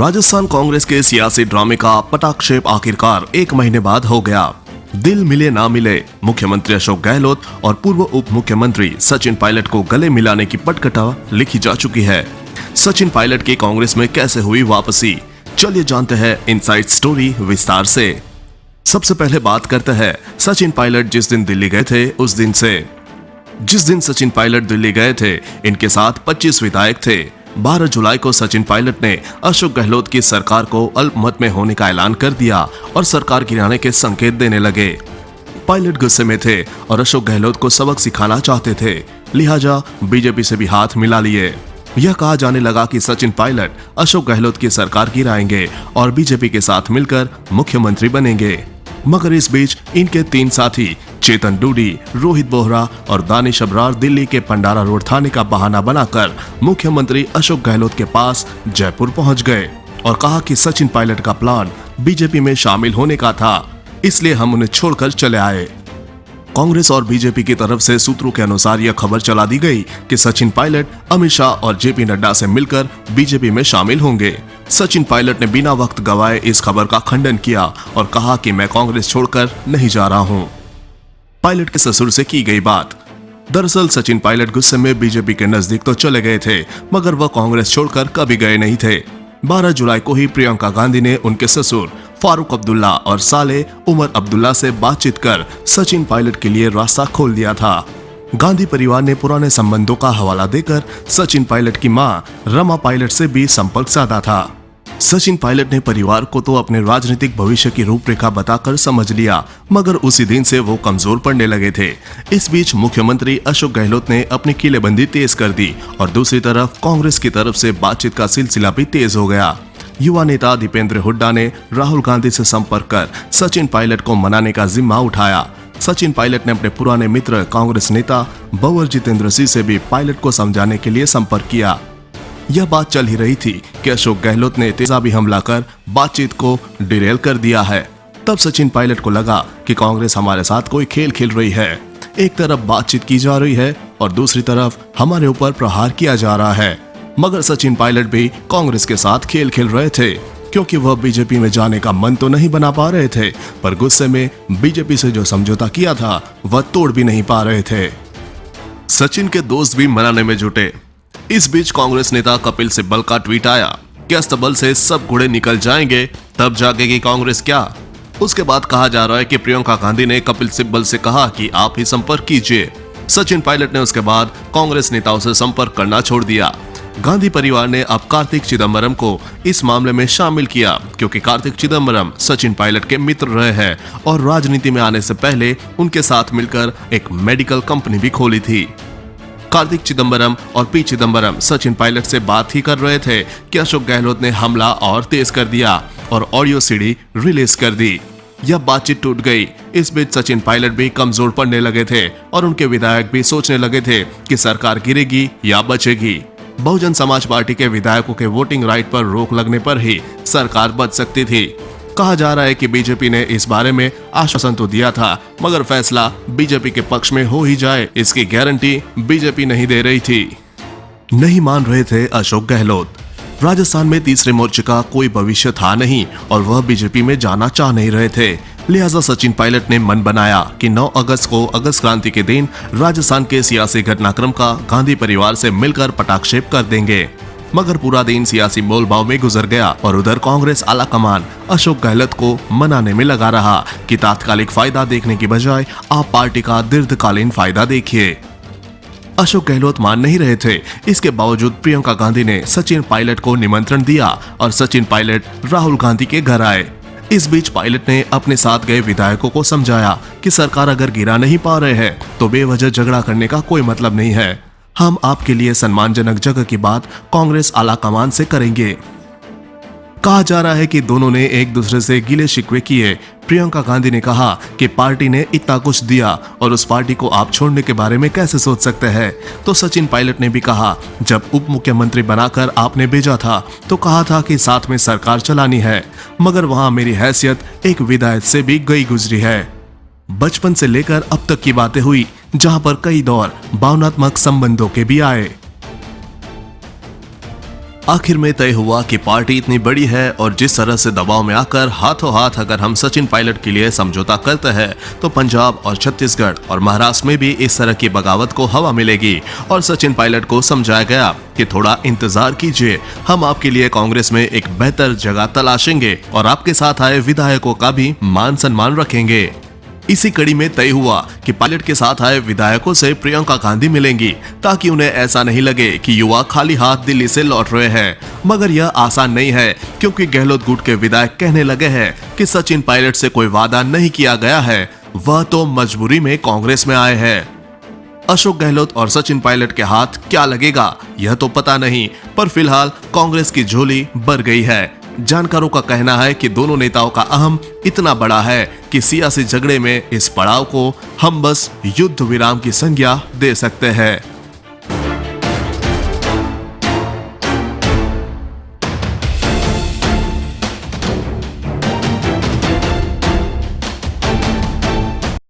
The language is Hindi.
राजस्थान कांग्रेस के सियासी ड्रामे का पटाक्षेप आखिरकार 1 महीने बाद हो गया। दिल मिले ना मिले, मुख्यमंत्री अशोक गहलोत और पूर्व उप मुख्यमंत्री सचिन पायलट को गले मिलाने की पटकथा लिखी जा चुकी है। सचिन पायलट की कांग्रेस में कैसे हुई वापसी, चलिए जानते हैं इनसाइड स्टोरी विस्तार से। सबसे पहले बात करते हैं सचिन पायलट जिस दिन दिल्ली गए थे उस दिन से। जिस दिन सचिन पायलट दिल्ली गए थे, इनके साथ 25 विधायक थे। 12 जुलाई को सचिन पायलट ने अशोक गहलोत की सरकार को अल्पमत में होने का ऐलान कर दिया और सरकार गिराने के संकेत देने लगे। पायलट गुस्से में थे और अशोक गहलोत को सबक सिखाना चाहते थे, लिहाजा बीजेपी से भी हाथ मिला लिए। यह कहा जाने लगा कि सचिन पायलट अशोक गहलोत की सरकार गिराएंगे और बीजेपी के साथ मिलकर मुख्यमंत्री बनेंगे। मगर इस बीच इनके 3 साथी चेतन डूडी, रोहित बोहरा और दानिश अबरार दिल्ली के पंडारा रोड थाने का बहाना बनाकर मुख्यमंत्री अशोक गहलोत के पास जयपुर पहुंच गए और कहा कि सचिन पायलट का प्लान बीजेपी में शामिल होने का था, इसलिए हम उन्हें छोड़कर चले आए। कांग्रेस और बीजेपी की तरफ से सूत्रों के अनुसार यह खबर चला दी गई कि सचिन पायलट अमित शाह और जेपी नड्डा से मिलकर बीजेपी में शामिल होंगे। सचिन पायलट ने बिना वक्त गवाए इस खबर का खंडन किया और कहा कि मैं कांग्रेस छोड़कर नहीं जा रहा हूं। पायलट के ससुर से की गई बात। दरअसल सचिन पायलट गुस्से में बीजेपी के नजदीक तो चले गए थे, मगर वह कांग्रेस छोड़कर कभी गए नहीं थे। 12 जुलाई को ही प्रियंका गांधी ने उनके ससुर फारूक अब्दुल्ला और साले उमर अब्दुल्ला से बातचीत कर सचिन पायलट के लिए रास्ता खोल दिया था। गांधी परिवार ने पुराने संबंधों का हवाला देकर सचिन पायलट की मां रमा पायलट से भी संपर्क साधा था। सचिन पायलट ने परिवार को तो अपने राजनीतिक भविष्य की रूपरेखा बताकर समझ लिया, मगर उसी दिन से वो कमजोर पड़ने लगे थे। इस बीच मुख्यमंत्री अशोक गहलोत ने अपनी किलेबंदी तेज कर दी और दूसरी तरफ कांग्रेस की तरफ से बातचीत का सिलसिला भी तेज हो गया। युवा नेता दीपेंद्र हुड्डा ने राहुल गांधी से संपर्क कर सचिन पायलट को मनाने का जिम्मा उठाया। सचिन पायलट ने अपने पुराने मित्र कांग्रेस नेता बंवर जितेंद्र सिंह से भी पायलट को समझाने के लिए संपर्क किया। यह बात चल ही रही थी कि अशोक गहलोत ने तेजाबी हमला कर बातचीत को डिरेल कर दिया है। तब सचिन पायलट को लगा कि कांग्रेस हमारे साथ कोई खेल खेल रही है। एक तरफ बातचीत की जा रही है और दूसरी तरफ हमारे ऊपर प्रहार किया जा रहा है। मगर सचिन पायलट भी कांग्रेस के साथ खेल खेल रहे थे, क्योंकि वह बीजेपी में जाने का मन तो नहीं बना पा रहे थे, पर गुस्से में बीजेपी से जो समझौता किया था वह तोड़ भी नहीं पा रहे थे। सचिन के दोस्त भी मनाने में जुटे। इस बीच कांग्रेस नेता कपिल सिब्बल का ट्वीट आया कि अस्तबल से सब घोड़े निकल जाएंगे तब जागेगी कांग्रेस क्या। उसके बाद कहा जा रहा है कि प्रियंका गांधी ने कपिल सिब्बल से कहा कि आप ही संपर्क कीजिए। सचिन पायलट ने उसके बाद कांग्रेस नेताओं से संपर्क करना छोड़ दिया। गांधी परिवार ने अब कार्तिक चिदंबरम को इस मामले में शामिल किया, क्योंकि कार्तिक चिदंबरम सचिन पायलट के मित्र रहे हैं और राजनीति में आने से पहले उनके साथ मिलकर एक मेडिकल कंपनी भी खोली थी। कार्तिक चिदंबरम और पी चिदंबरम सचिन पायलट से बात ही कर रहे थे कि अशोक गहलोत ने हमला और तेज कर दिया और ऑडियो सीडी रिलीज कर दी। यह बातचीत टूट गई। इस बीच सचिन पायलट भी कमजोर पड़ने लगे थे और उनके विधायक भी सोचने लगे थे कि सरकार गिरेगी या बचेगी। बहुजन समाज पार्टी के विधायकों के वोटिंग राइट पर रोक लगने पर ही सरकार बच सकती थी। कहा जा रहा है कि बीजेपी ने इस बारे में आश्वासन तो दिया था, मगर फैसला बीजेपी के पक्ष में हो ही जाए इसकी गारंटी बीजेपी नहीं दे रही थी। नहीं मान रहे थे अशोक गहलोत। राजस्थान में तीसरे मोर्चे का कोई भविष्य था नहीं और वह बीजेपी में जाना चाह नहीं रहे थे। लिहाजा सचिन पायलट ने मन बनाया कि 9 अगस्त को अगस्त क्रांति के दिन राजस्थान के सियासी घटनाक्रम का गांधी परिवार से मिलकर पटाक्षेप कर देंगे। मगर पूरा दिन सियासी मोलभाव में गुजर गया और उधर कांग्रेस आला कमान अशोक गहलोत को मनाने में लगा रहा कि तात्कालिक फायदा देखने की बजाय आप पार्टी का दीर्घकालीन फायदा देखिए। अशोक गहलोत मान नहीं रहे थे। इसके बावजूद प्रियंका गांधी ने सचिन पायलट को निमंत्रण दिया और सचिन पायलट राहुल गांधी के घर आए। इस बीच पायलट ने अपने साथ गए विधायकों को समझाया कि सरकार अगर गिरा नहीं पा रहे हैं तो बेवजह झगड़ा करने का कोई मतलब नहीं है। हम आपके लिए सम्मानजनक जगह की बात कांग्रेस आला कमान से करेंगे। कहा जा रहा है कि दोनों ने एक दूसरे से गिले शिकवे किए। प्रियंका गांधी ने कहा कि पार्टी ने इतना कुछ दिया और उस पार्टी को आप छोड़ने के बारे में कैसे सोच सकते हैं। तो सचिन पायलट ने भी कहा, जब उप मुख्यमंत्री बनाकर आपने भेजा था तो कहा था कि साथ में सरकार चलानी है, मगर वहां मेरी हैसियत एक विधायक से भी गई गुजरी है। बचपन से लेकर अब तक की बातें हुई, जहां पर कई दौर भावनात्मक संबंधों के भी आए। आखिर में तय हुआ कि पार्टी इतनी बड़ी है और जिस तरह से दबाव में आकर हाथों हाथ अगर हम सचिन पायलट के लिए समझौता करते हैं तो पंजाब और छत्तीसगढ़ और महाराष्ट्र में भी इस तरह की बगावत को हवा मिलेगी। और सचिन पायलट को समझाया गया कि थोड़ा इंतजार कीजिए, हम आपके लिए कांग्रेस में एक बेहतर जगह तलाशेंगे और आपके साथ आए विधायकों का भी मान सम्मान रखेंगे। इसी कड़ी में तय हुआ कि पायलट के साथ आए विधायकों से प्रियंका गांधी मिलेंगी ताकि उन्हें ऐसा नहीं लगे कि युवा खाली हाथ दिल्ली से लौट रहे हैं। मगर यह आसान नहीं है क्योंकि गहलोत गुट के विधायक कहने लगे हैं कि सचिन पायलट से कोई वादा नहीं किया गया है, वह तो मजबूरी में कांग्रेस में आए हैं। अशोक गहलोत और सचिन पायलट के हाथ क्या लगेगा यह तो पता नहीं, पर फिलहाल कांग्रेस की झोली भर गई है। जानकारों का कहना है कि दोनों नेताओं का अहम इतना बड़ा है कि सियासी झगड़े में इस पड़ाव को हम बस युद्ध विराम की संज्ञा दे सकते हैं।